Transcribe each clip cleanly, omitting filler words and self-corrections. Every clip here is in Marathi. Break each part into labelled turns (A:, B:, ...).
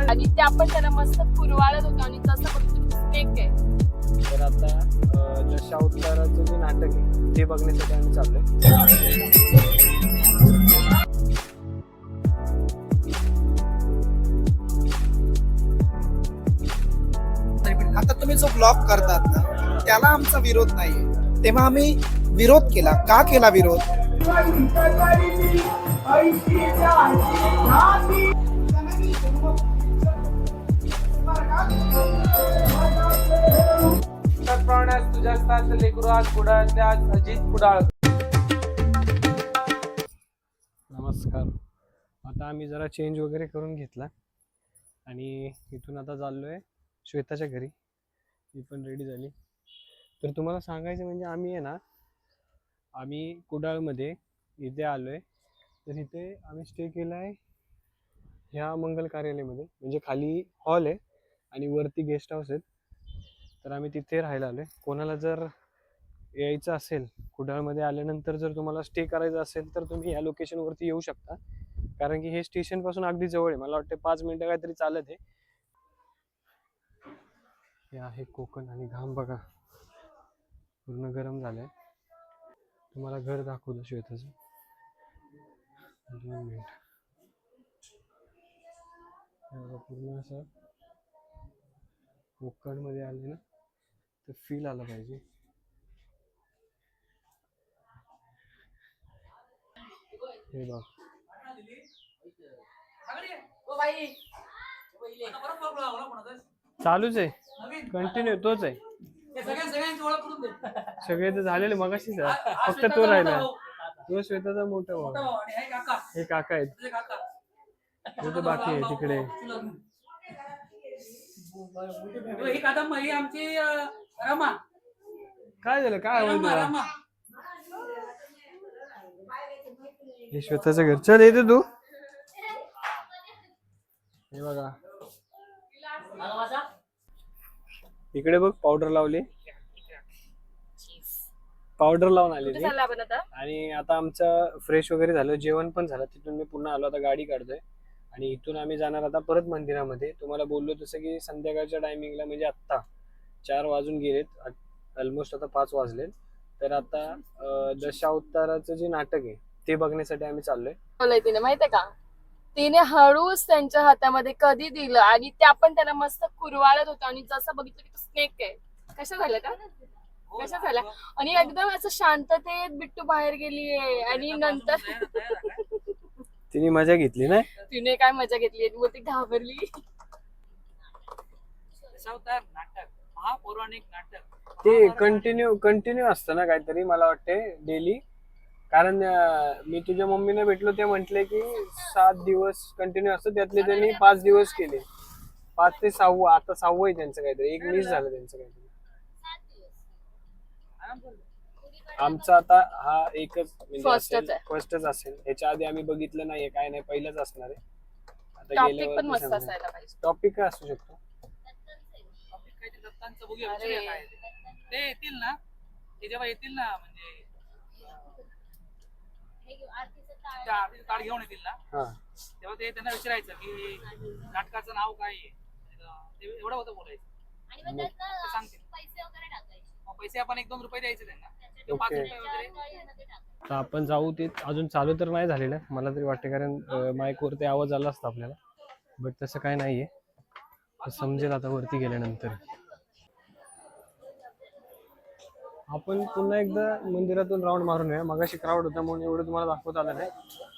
A: आणि ते आपण त्याला मस्त कुरवाळत होतो आणि तसं बघितलं स्नेक आहे.
B: तर आता दशावताराचं जे नाटक आहे ते बघण्यासाठी आम्ही चाललोय.
C: आता तुम्ही जो ब्लॉग करतात ना त्याला आमचा विरोध नाहीये, तेव्हा आम्ही विरोध केला. का केला विरोध?
B: तुझ्या अजित कुडाळ. नमस्कार. आता आम्ही जरा चेंज वगैरे करून घेतला आणि इथून आता चाललोय श्वेताच्या घरी. ती पण रेडी झाली. तर तुम्हाला सांगायचं म्हणजे आम्ही कुडाळमध्ये इथे आलोय. तर इथे आम्ही स्टे केला आहे ह्या मंगल कार्यालयामध्ये. म्हणजे खाली हॉल आहे आणि वरती गेस्ट हाऊस आहेत. तर आम्ही तिथे राहायला आलोय. कोणाला जर यायचं असेल कुडाळमध्ये आल्यानंतर जर तुम्हाला स्टे करायचं असेल तर तुम्ही या लोकेशनवरती येऊ शकता. कारण की हे स्टेशन पासून अगदी जवळ आहे. मला वाटतं 5 मिनिटं काहीतरी चालत आहे. हे आहे कोकण आणि घाम बघा पूर्ण गरम झालंय. तुम्हाला घर दाखवलं श्वेताचं. 2 मिनिट. पूर्ण असं कोकण मध्ये आले ना तर फील आला पाहिजे. हे बघ चालूच आहे, कंटिन्यू तोच आहे. सगळे तर झालेले मगाशीच आहे. फक्त तो राहिला. तो श्वेताचा मोठा भाऊ. हे काका आहेत. तो तर बाकी आहे तिकडे.
D: ही कादंबरी आमची रमा.
B: काय झालं? काय आवडलं तुला? हे श्वेताचं घर. चल येते तू. हे बघा इकडे बघ पावडर लावली. पावडर लावून आली ती. आणि आता आमचं फ्रेश वगैरे झालं, जेवण पण झालं. तिथून मी पुन्हा आलो. आता गाडी काढतोय आणि इथून आम्ही जाणार आता परत मंदिरामध्ये. तुम्हाला बोललो तसं की संध्याकाळच्या टायमिंगला म्हणजे आत्ता 4 वाजून गेलेत. ऑलमोस्ट आता 5 वाजलेत. तर आता दशावताराचं जे नाटक आहे ते बघण्यासाठी आम्ही चाललोय.
A: तिने माहितीये का, तिने हळूच त्यांच्या हातामध्ये कधी दिलं आणि ते आपण त्याला मस्त कुरवाळत होतो आणि जसं बघितलं की तो स्नेक आहे. कशा झालं का? कशा झाल्या? आणि एकदम असं शांततेत बिट्टू बाहेर गेलीये आणि नंतर
B: तिने मजा घेतली ना.
A: तिने काय मजा घेतली, मग ती घाबरली.
D: दशावतार नाटक, महापौराणिक नाटक
B: ते कंटिन्यू असतं ना काहीतरी, मला वाटते डेली. कारण मी तुझ्या मम्मीने भेटलो ते म्हटले की 7 दिवस कंटिन्यू असतं. त्यातले त्यांनी 5 दिवस केले. 5 ते 6 आता 6 आहे त्यांचं काहीतरी. एक मिस झालं त्यांचं काहीतरी. आमचा आता हा एकच म्हणजे फर्स्टच असेल. ह्याच्या आधी आम्ही बघितलं नाहीये, काय नाही, पहिलंच असणार आहे. आता
A: टॉपिक पण मस्त असायला पाहिजे.
B: टॉपिक काय असू शकतो?
D: दत्तांचं बघूया काय ते येतील ना, ते जेव्हा येतील ना म्हणजे ताट घेऊन येतील ना, तेव्हा ते त्यांना विचारायचं की नाटकाचं नाव काय आहे. ते एवढं होतं बोलायचं. सांगतील पैसे आपण 1-2 रुपये द्यायचे त्यांना. 5 रुपये वगैरे.
B: आपण जाऊ. ते अजून चालू तर नाही झालेलं मला तरी वाटते, कारण माईक वरती आवाज आला असता आपल्याला. बट तसं काय नाहीये, समजेल आता वरती गेल्यानंतर. आपण पुन्हा एकदा मंदिरातून राऊंड मारून येऊया. मगाशी क्राऊड होता म्हणून एवढं तुम्हाला दाखवता आलं नाही.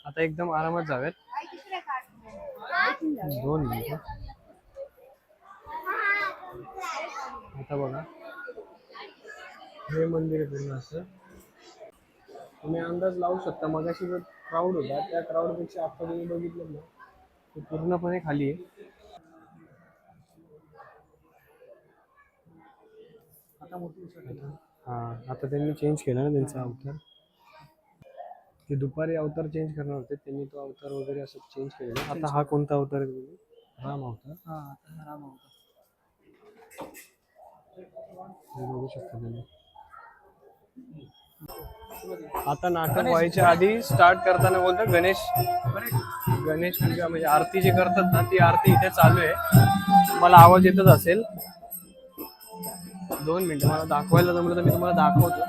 B: आता एकदम आरामात जाऊयात. 2 मिनिटं. आता बघा हे मंदिर पूर्ण असं तुम्ही अंदाज लावू शकता. मगाशी जो क्राऊड होता त्या क्राऊड पेक्षा आता तुम्ही बघितलं ना ते पूर्णपणे खाली आहे. आता त्यांनी चेंज केला ना त्यांचा अवतार. ते दुपारी अवतार चेंज करणार होते, त्यांनी तो अवतार वगैरे असं चेंज केलेला. आता हा कोणता अवतार आहे? राम अवतार.
C: राम अवतार.
B: बघू शकता तुम्ही. आता नाटक व्हायच्या आधी स्टार्ट करताना बोलतात गणेश पूजा म्हणजे आरती जी करतात ना ती आरती इथे चालू आहे. मला आवाज येतच असेल. 2 मिनिटं मला दाखवायला जमलं तर मी तुम्हाला दाखवतो.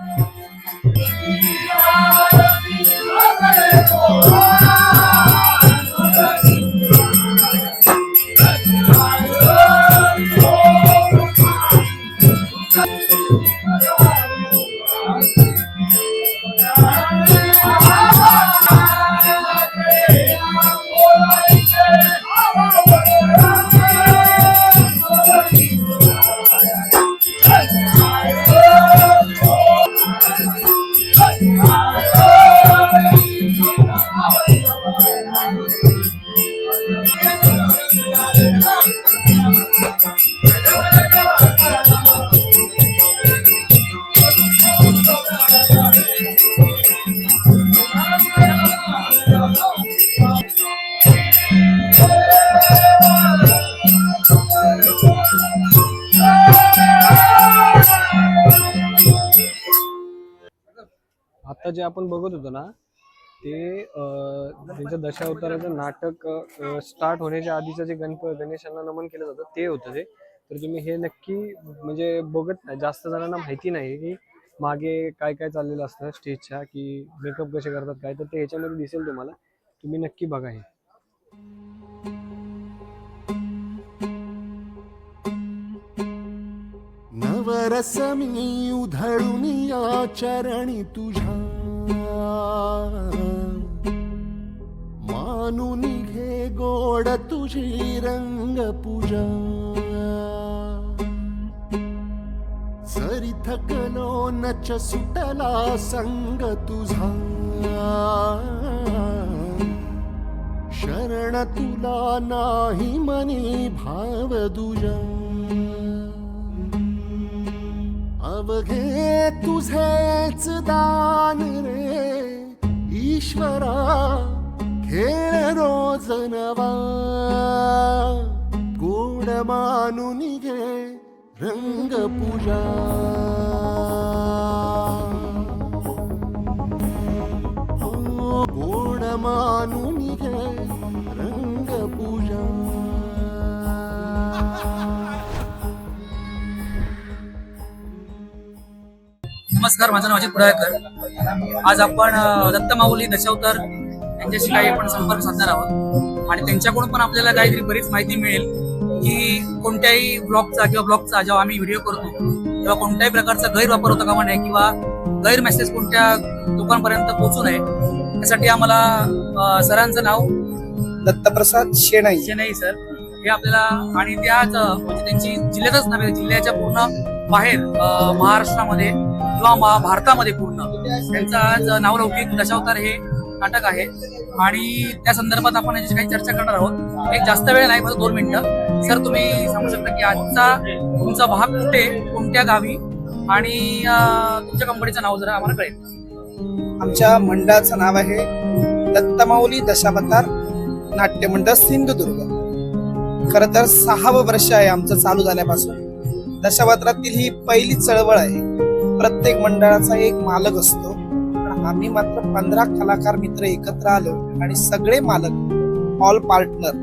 B: आता जे आपण बघत होतो ना ते त्यांचं दशावताराचं नाटक स्टार्ट होण्याच्या आधीचं जे गणेशांना नमन केलं जातं ते होतं ते. तर तुम्ही हे नक्की म्हणजे बघत नाही, जास्त जणांना माहिती नाही की मागे काय काय चाललेलं असतं स्टेजच्या, की मेकअप कसे करतात काय, तर ते ह्याच्यामध्ये दिसेल तुम्हाला. तुम्ही नक्की बघा हे.
E: नवरस मी उधळून या चरणी तुझ्या, मानून घे गोड तुझी रंग पूजा. सरी थकलो नच सुटला संग तुझा, शरण तुला नाही मनी भाव दुजा. अवघे तुझेच दान रे ईश्वरा, खेळ रोज नवा. गोड मानून घे रंग पूजा. गोड मानून घे रंग पूजा.
D: नमस्कार, माझं नाव अजित पुराळकर. आज आपण दत्त माऊली दशावतार यांच्याशी काही आपण संपर्क साधणार आहोत आणि त्यांच्याकडून पण आपल्याला काहीतरी बरीच माहिती मिळेल की कोणत्याही ब्लॉगचा जेव्हा आम्ही व्हिडिओ करतो तेव्हा कोणत्याही प्रकारचा गैरवापर होता कामा नये किंवा गैर मेसेज कोणत्या लोकांपर्यंत पोहोचू नये. त्यासाठी आम्हाला सरांचं नाव
C: दत्तप्रसाद शेणाई
D: सर हे आपल्याला, आणि त्याच म्हणजे त्यांची जिल्ह्यातच नव्हे जिल्ह्याच्या पूर्ण बाहेर महाराष्ट्रामध्ये किंवा भारतामध्ये पूर्ण त्यांचं आज नावलौकिक दशावतार हे नाटक आहे आणि त्या संदर्भात आपण याची काही चर्चा करणार आहोत. एक जास्त वेळ नाही, फक्त 2 मिनिटं. सर तुम्ही सांगू शकता की आजचा तुमचा भाग कुठे, कोणत्या गावी आणि तुमच्या कंपनीचं नाव जरा आम्हाला कळेल.
C: आमच्या मंडळाचं नाव आहे दत्तमाऊली दशावतार नाट्य मंडळ सिंधुदुर्ग. खर तर 6वं वर्ष आहे आमचं चालू झाल्यापासून. दशावतारातील ही पहिली चळवळ आहे. प्रत्येक मंडळाचा एक मालक असतो, पण आम्ही मात्र 15 कलाकार मित्र एकत्र आलो आणि सगळे मालक all partner,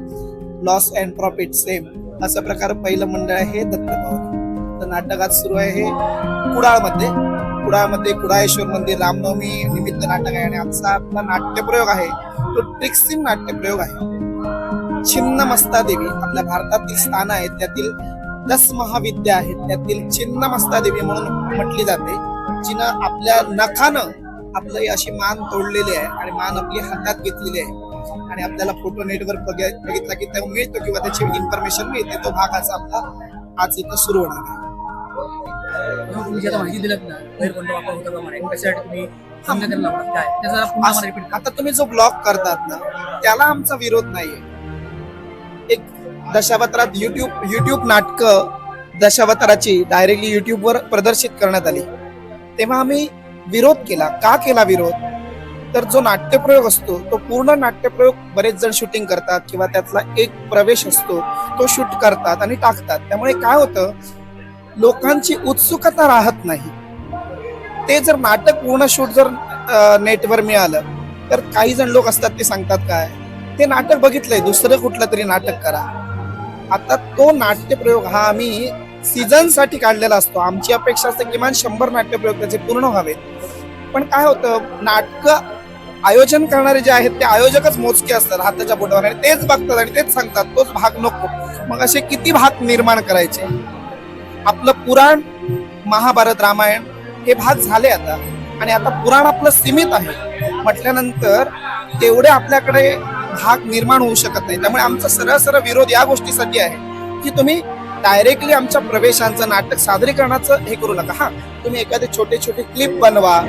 C: loss and profit same असं प्रकार पहिलं मंडळ आहे दत्तमाऊली. तर नाटक आज सुरू आहे हे कुडाळमध्ये कुडाळेश्वर मंदिर रामनवमी निमित्त नाटक आहे आणि आजचा आपला नाट्यप्रयोग आहे तो ट्रिक्सिंग नाट्यप्रयोग आहे. छिन्नमस्ता देवी आपल्या भारतातील स्थान आहेत त्यातील 10 महाविद्या आहेत त्यातील छिन्नमस्ता देवी म्हणून म्हटली जाते, जिनं आपल्या नखानं आपलं अशी मान तोडलेली आहे आणि मान आपली हातात घेतलेली आहे आणि आपल्याला फोटो नेटवर बघितला की तो मिळतो किंवा त्याची इन्फॉर्मेशन मिळते. तो भाग आपला आज इथं सुरू होणार आहे.
D: तुम्ही जे माहिती दिलं ना गैरकोणता वापर होता का म्हणे कशासाठी तुम्ही सांगण्यात लावणार काय ते जरा पुन्हा मला रिपीट.
C: आता तुम्ही जो ब्लॉग करतात ना त्याला आमचा विरोध नाहीये. एक दशावतारात युट्यूब नाटकं दशावताराची डायरेक्टली युट्यूबवर प्रदर्शित करण्यात आली, तेव्हा आम्ही विरोध केला. का केला विरोध? तर जो नाट्यप्रयोग असतो तो पूर्ण नाट्यप्रयोग बरेच जण शूटिंग करतात किंवा त्यातला एक प्रवेश असतो तो शूट करतात आणि टाकतात. त्यामुळे काय होतं, लोकांची उत्सुकता राहत नाही. ते जर नाटक पूर्ण शूट जर नेटवर मिळालं तर काही जण लोक असतात ते सांगतात काय ते नाटक बघितलंय दुसरं कुठलं तरी नाटक करा. आता तो नाट्यप्रयोग हा आम्ही सीझन साठी काढलेला असतो. आमची अपेक्षा असते किमान 100 नाट्यप्रयोग त्याचे पूर्ण व्हावेत. पण काय होतं नाटक आयोजन करणारे जे आहेत ते आयोजकच मोजके असतात हाताच्या बोटावर आणि तेच बघतात आणि तेच सांगतात तोच भाग नको. मग असे किती भाग निर्माण करायचे. आपलं पुराण महाभारत रामायण हे भाग झाले आता आणि आता पुराण आपलं सीमित आहे म्हटल्यानंतर तेवढे आपल्याकडे भाग निर्माण होऊ शकत नाही. त्यामुळे आमचा सरळ सरळ विरोध या गोष्टीसाठी आहे की तुम्ही डायरेक्टली आमच्या प्रवेशांचं नाटक सादरीकरणाचं हे करू नका. हा तुम्ही एखादे छोटे छोटे क्लिप बनवा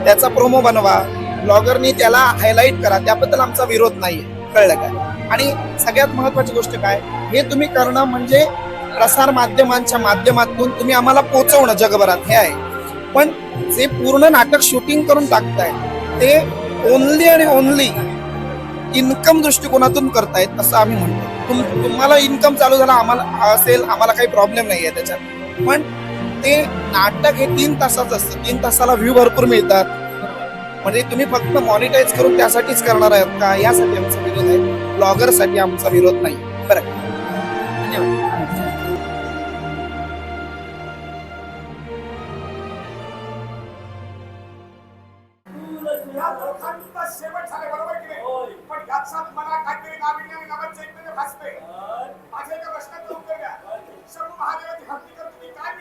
C: त्याचा प्रोमो बनवा ब्लॉगरनी त्याला हायलाईट करा त्याबद्दल आमचा विरोध नाहीये. कळलं काय. आणि सगळ्यात महत्वाची गोष्ट काय हे तुम्ही करणं म्हणजे प्रसार माध्यमांच्या माध्यमातून तुम्ही आम्हाला पोहोचवणं जगभरात हे आहे. पण जे पूर्ण नाटक शूटिंग करून टाकताय ते ओनली आणि ओनली इन्कम दृष्टिकोनातून करतायत असं आम्ही म्हणतो. तुम्हाला इन्कम चालू झाला आम्हाला असेल आम्हाला काही प्रॉब्लेम नाही आहे त्याच्यात. पण ते नाटक हे 3 तासाचं असतं. 3 तासाला व्ह्यू भरपूर मिळतात. म्हणजे तुम्ही फक्त मॉनिटाईज करून त्यासाठीच करणार आहात का यासाठी आमचा विरोध आहे. ब्लॉगरसाठी आमचा विरोध नाही. बरं
D: धन्यवाद.
F: शेवट झाले बरोबर की नाही. पण याच्यात मला काहीतरी नाविन्य आणि नवल चैतन्य भासते. माझ्या एका प्रश्नाचं उत्तर द्या. शंभू महादेवाची भक्ती करून तुम्ही काय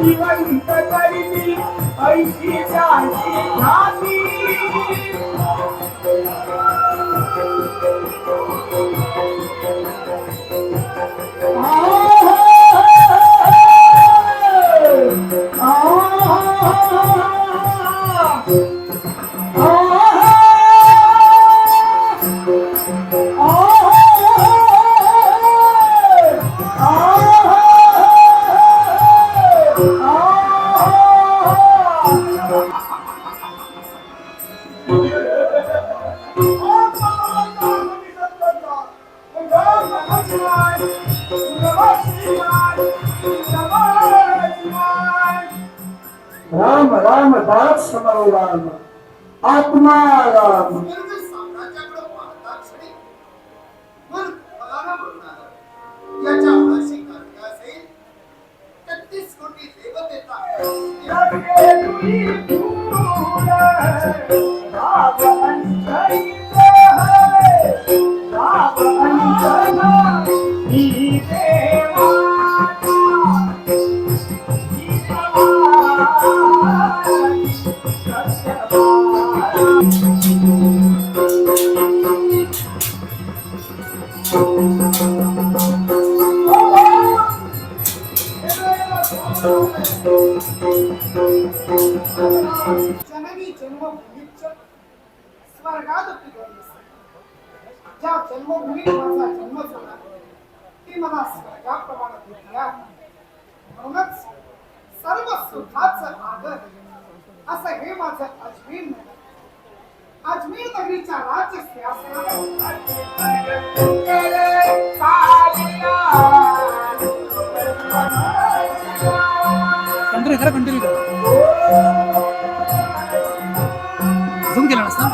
F: जिवंत करीती ऐशी ख्याती राम राम दास समरो राम आत्मा राम. साम्राज्याकडे पाहता क्षणी मन फलाना बोलणार याच्या भाषी कार्य असेल 33 कोटी देवतेचा जननी जन्मभूमीच स्वर्गात ज्या जन्मभूमीत माझा जन्म झाला ती मला स्वर्गाप्रमाणे भेटल्या. म्हणूनच सर्व सुखाचं आगर असं हे माझं अजमेर नगर. अजमेर नगरीच्या राज्य
D: कंटिन्यू करा कंटिन्यू करा. झूम केला नसता.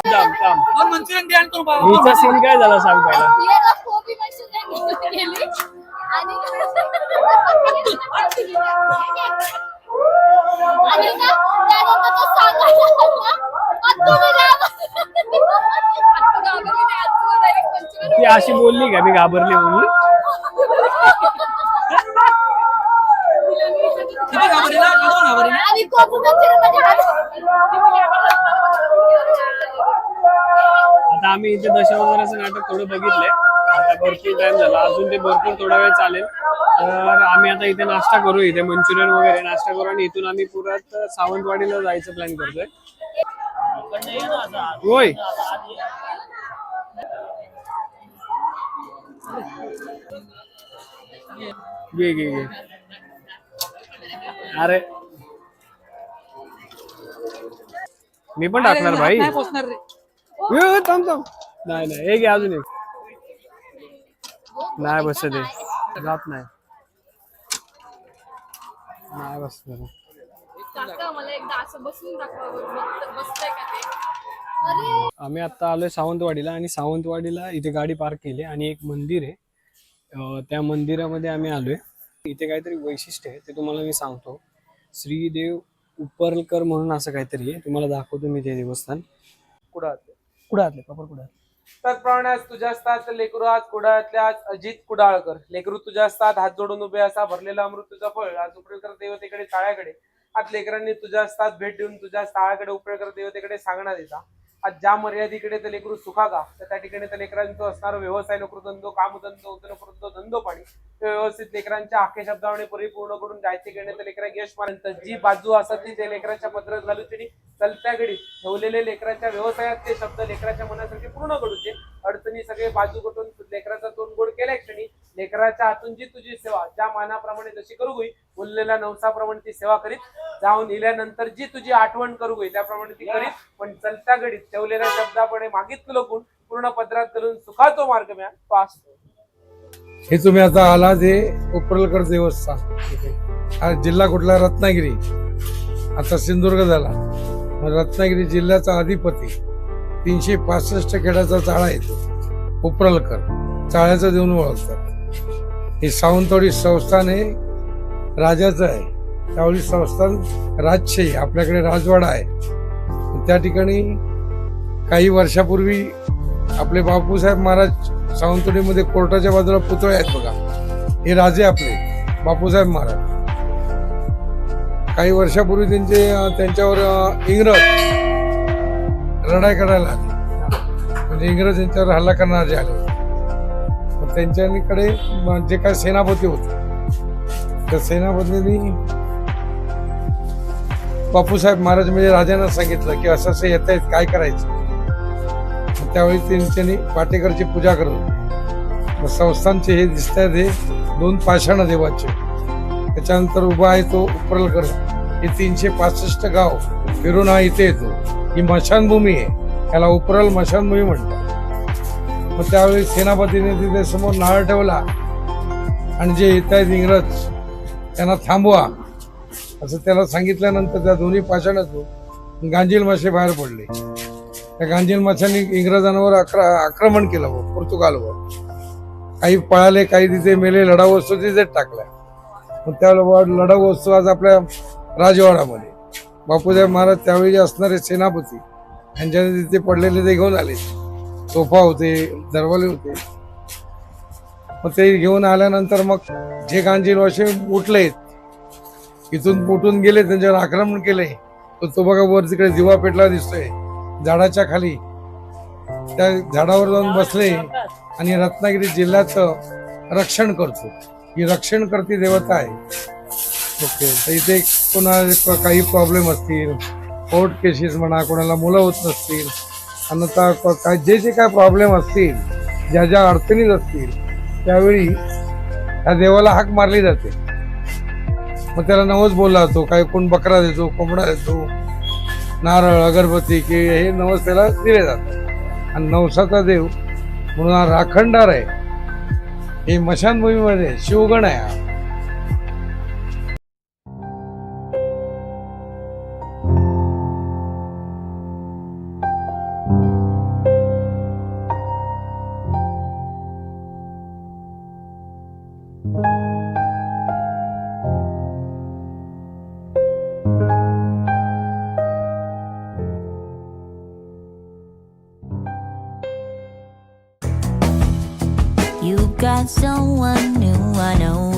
B: काम काम
D: और मंचुरियन ध्यान करू बाबा.
B: हिचा सीन काय झाला सांग पहिला.
A: ये ना कोबी मंचुरियन
B: ती अशी बोलली का मी घाबरली म्हणून?
D: किती घाबरली ना, किती घाबरली ना.
A: आणि कोकणात माझ्या
B: आता आम्ही इथे दशावताराचं नाटक थोडं बघितलंय. आता भरपूर टाइम झाला, अजून ते भरपूर थोडा वेळ चालेल. तर आम्ही आता इथे नाश्ता करू, इथे मंचुरियन वगैरे नाश्ता करू आणि इथून आम्ही पुरात सावंतवाडीला जायचं प्लॅन करतोय. होय. घे घे घे. अरे मी पण टाकणार भाई.
D: नाही पोचणार रे.
B: थांब थांब. नाही नाही, एक अजून एक. नाही बसत ते, जात नाही. नाही बसत.
A: काका मला एकदा असं बसून दाखवा बसतंय का ते. अरे
B: आम्ही आता आलोय सावंतवाडीला आणि सावंतवाडीला इथे गाडी पार्क केली आणि एक मंदिर आहे. त्या मंदिरामध्ये आम्ही आलोय. इथे काहीतरी वैशिष्ट्य आहे ते तुम्हाला मी सांगतो. श्रीदेव उपरलकर म्हणून असं काहीतरी आहे, तुम्हाला दाखवतो मी ते देवस्थान.
G: कुडाळातले प्रॉपर कुडाळ. त्याचप्रमाणे आज तुझ्या असतात लेकरू, आज कुडाळातल्या आज अजित कुडाळकर. लेकरू तुझ्या असतात हात जोडून उभे असा भरलेला अमृत तुझा फळ. आज उपळकर देवतेकडे टाळ्याकडे आज लेकरांनी तुझ्या असतात भेट देऊन तुझ्या टाळ्याकडे उपळकर देवतेकडे सांगण्यात येतात. आज ज्या मर्यादेकडे ते लेकरू सुखा का, तर त्या ठिकाणी त्या लेकरांचं असणारं व्यवसाय नोकरधंदो कामधंदो उद्योगधंदो धंदो पाणी ते व्यवस्थित लेकरांच्या आखे शब्दाने परिपूर्ण करून जायचे घेणे तर लेकरा यश मानत. जी बाजू असत ती ते लेकराच्या पदरात घालू त्यांनी चलत्या घडीत ठेवलेले लेकराच्या व्यवसायात ते शब्द लेकराच्या मनासाठी पूर्ण करूचे. अडचणी सगळे बाजू गटून लेकराचा तोंड गोड केल्या क्षणी लेकराच्या हातून जी तुझी सेवा ज्या मानाप्रमाणे जशी करू होई बोललेल्या नवसाप्रमाणे ती सेवा करीत जाऊन इल्यानंतर जी तुझी आठवण करू होई त्याप्रमाणे ती करीत. पण चलत्या घडीत ठेवलेल्या शब्दापणे मागितलं लोकून पूर्ण पदरात घालून सुखाचो मार्ग मिळा पास.
H: हे तुम्ही आता आला ते उपरलकर देवस्थान. हा जिल्हा कुठला? रत्नागिरी. आता सिंधुदुर्ग झाला. रत्नागिरी जिल्ह्याचा अधिपती 365 खेड्याचा चाळा येतो उपरलकर. चाळ्याचं देऊन ओळखतात. हे सावंतवाडी संस्थान हे राजाचं आहे. त्यावेळी संस्थान राजशाही, आपल्याकडे राजवाडा आहे. त्या ठिकाणी काही वर्षापूर्वी आपले बापूसाहेब महाराज सावंतवाडीमध्ये कोर्टाच्या बाजूला पुतळे आहेत बघा, हे राजे आपले बापूसाहेब महाराज. काही वर्षापूर्वी त्यांच्यावर इंग्रज लढाई करायला आले, म्हणजे इंग्रज यांच्यावर हल्ला करणारे आले. त्यांच्याकडे जे काही सेनापती होते त्या सेनापतींनी बापूसाहेब महाराज म्हणजे राजांना सांगितलं की असं असं येत आहेत, काय करायचं. त्यावेळी त्यांनी पाटेकरची पूजा करत. संस्थानचे हे दिसत आहेत हे 2 पाषाण देवाचे. त्याच्यानंतर उभा आहे तो उपरलकर. हे 365 गाव फिरून हा इथे येतो. ही मशानभूमी आहे, त्याला उपरल मशानभूमी म्हणतात. मग त्यावेळी सेनापतीने तिथे समोर नारळ ठेवला आणि जे येत आहेत इंग्रज त्यांना थांबवा असं त्याला सांगितल्यानंतर त्या दोन्ही पाषाणातून गांजील मासे बाहेर पडले. त्या गांजील माशांनी इंग्रजांवर आक्रमण केलं पोर्तुगालवर. काही पळाले, काही तिथे मेले. लढाऊ वस्तू तिथेच टाकल्या. मग त्या लढाऊ वस्तू आज आपल्या राजवाड्यामध्ये बापूसाहेब महाराज त्यावेळी असणारे सेनापती यांच्याने तिथे पडलेले ते घेऊन आले. तोफा होते, दरवाजे होते. मग ते घेऊन आल्यानंतर मग जे गांजील मासे उठले इथून उठून गेले, त्यांच्यावर आक्रमण केले. तो बघा वर तिकडे दिवा पेटला दिसतोय झाडाच्या खाली. त्या झाडावर जाऊन बसले आणि रत्नागिरी जिल्ह्याचं रक्षण करतो. ही रक्षण करती देवता आहे. ओके. तर इथे कोणाला काही प्रॉब्लेम असतील, कोर्ट केसेस म्हणा, कोणाला मुलं होत नसतील, आणि जे काय प्रॉब्लेम असतील, ज्या ज्या अडचणीत असतील त्यावेळी त्या देवाला हाक मारली जाते. मग त्याला नवस बोलला जातो. काही कोण बकरा देतो, कोंबडा देतो, नारळ, अगरबत्ती की हे नवस त्याला दिले जातात. आणि नवसाचा देव म्हणून हा राखणदार आहे. हे मशानभूमीमध्ये शिवगण आहे हा.
I: got someone new, I know